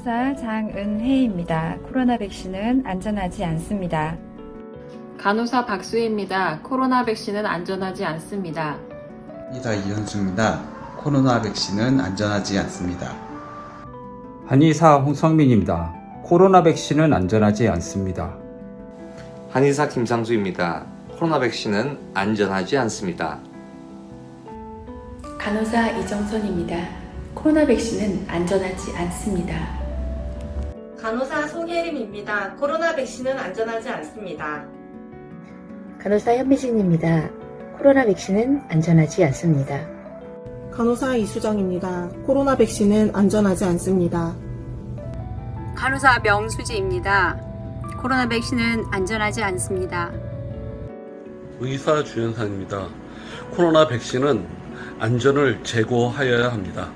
간호사 장은혜입니다. 코로나 백신은 안전하지 않습니다. 간호사 박수희입니다. 코로나 백신은 안전하지 않습니다. 한의사 이현수입니다. 코로나 백신은 안전하지 않습니다. 한의사 홍성민입니다. 코로나 백신은 안전하지 않습니다. 한의사 김상수입니다. 코로나 백신은 안전하지 않습니다. 간호사 이정선입니다. 코로나 백신은 안전하지 않습니다. 간호사 송혜림입니다. 코로나 백신은 안전하지 않습니다. 간호사 현미진입니다. 코로나 백신은 안전하지 않습니다. 간호사 이수정입니다. 코로나 백신은 안전하지 않습니다. 간호사 명수지입니다. 코로나 백신은 안전하지 않습니다. 의사 주현상입니다. 코로나 백신은 안전을 제고하여야 합니다.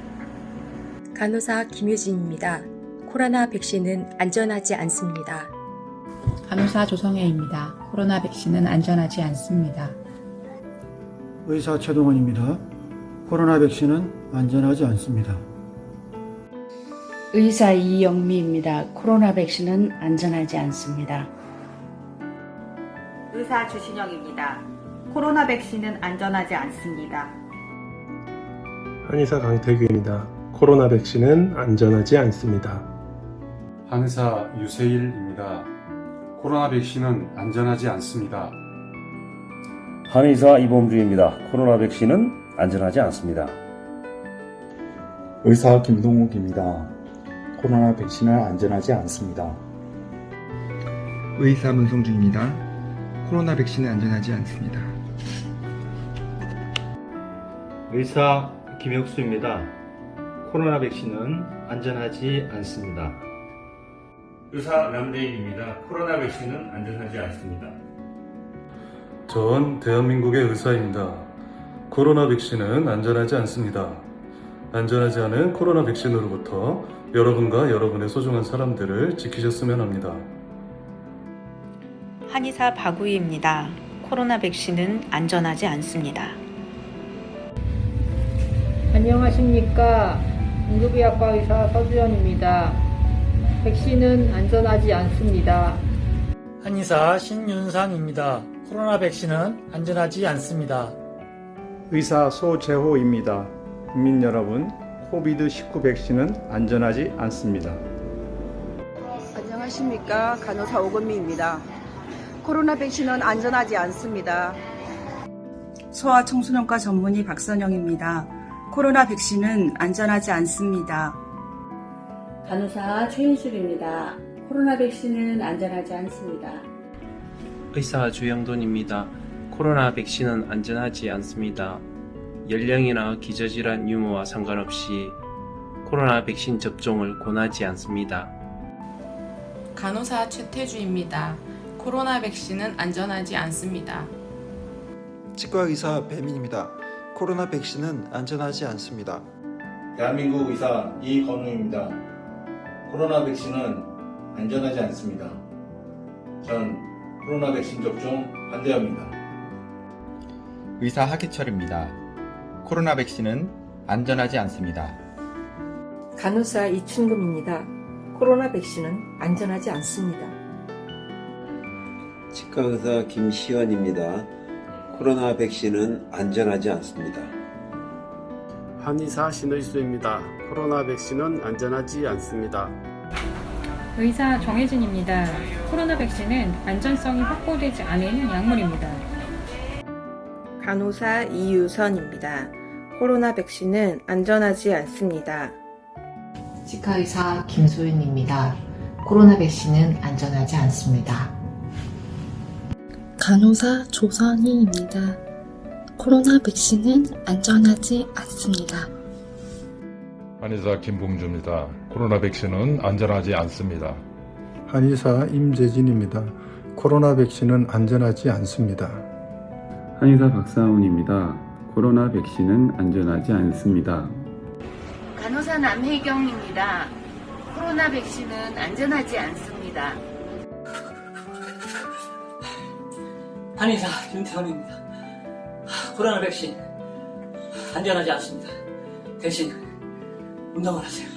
간호사 김유진입니다. 코로나 백신은 안전하지 않습니다. 간호사 조성혜입니다. 코로나 백신은 안전하지 않습니다. 의사 최동원입니다. 코로나 백신은 안전하지 않습니다. 의사 이영미입니다. 코로나 백신은 안전하지 않습니다. 의사 주신영입니다. 코로나 백신은 안전하지 않습니다. 한의사 강태규입니다. 코로나 백신은 안전하지 않습니다. 한의사 유세일입니다. 코로나 백신은 안전하지 않습니다. 한의사 이범주입니다. 코로나 백신은 안전하지 않습니다. 의사 김동욱입니다. 코로나 백신은 안전하지 않습니다. 의사 문성주입니다. 코로나 백신은 안전하지 않습니다. 의사 김혁수입니다. 코로나 백신은 안전하지 않습니다. 의사 남대인입니다. 코로나 백신은 안전하지 않습니다. 전 대한민국의 의사입니다. 코로나 백신은 안전하지 않습니다. 안전하지 않은 코로나 백신으로부터 여러분과 여러분의 소중한 사람들을 지키셨으면 합니다. 한의사 박우희입니다. 코로나 백신은 안전하지 않습니다. 안녕하십니까. 응급의학과 의사 서주연입니다. 백신은 안전하지 않습니다. 한의사 신윤상입니다. 코로나 백신은 안전하지 않습니다. 의사 소재호입니다. 국민 여러분, 코비드19 백신은 안전하지 않습니다. 안녕하십니까. 간호사 오건미입니다. 코로나 백신은 안전하지 않습니다. 소아청소년과 전문의 박선영입니다. 코로나 백신은 안전하지 않습니다. 간호사 최윤술입니다. 코로나 백신은 안전하지 않습니다. 의사 주영돈입니다. 코로나 백신은 안전하지 않습니다. 연령이나 기저질환 유무와 상관없이 코로나 백신 접종을 권하지 않습니다. 간호사 최태주입니다. 코로나 백신은 안전하지 않습니다. 치과의사 배민입니다. 코로나 백신은 안전하지 않습니다. 대한민국 의사 이건우입니다. 코로나 백신은 안전하지 않습니다. 전 코로나 백신 접종 반대합니다. 의사 하기철입니다. 코로나 백신은 안전하지 않습니다. 간호사 이춘금입니다. 코로나 백신은 안전하지 않습니다. 치과의사 김시연입니다. 코로나 백신은 안전하지 않습니다. 한의사 신의수입니다. 코로나 백신은 안전하지 않습니다. 의사 정혜진입니다. 코로나 백신은 안전성이 확보되지 않은 약물입니다. 간호사 이유선입니다. 코로나 백신은 안전하지 않습니다. 치과의사 김소연입니다. 코로나 백신은 안전하지 않습니다. 간호사 조선희입니다. 코로나 백신은 안전하지 않습니다. 한의사 김봉주입니다. 코로나 백신은 안전하지 않습니다. 한의사 임재진입니다. 코로나 백신은 안전하지 않습니다. 한의사 박사훈입니다. 코로나 백신은 안전하지 않습니다. 간호사 남혜경입니다. 코로나 백신은 안전하지 않습니다. 한의사 김태원입니다. 코로나 백신 안전하지 않습니다. 대신 운동을 하세요.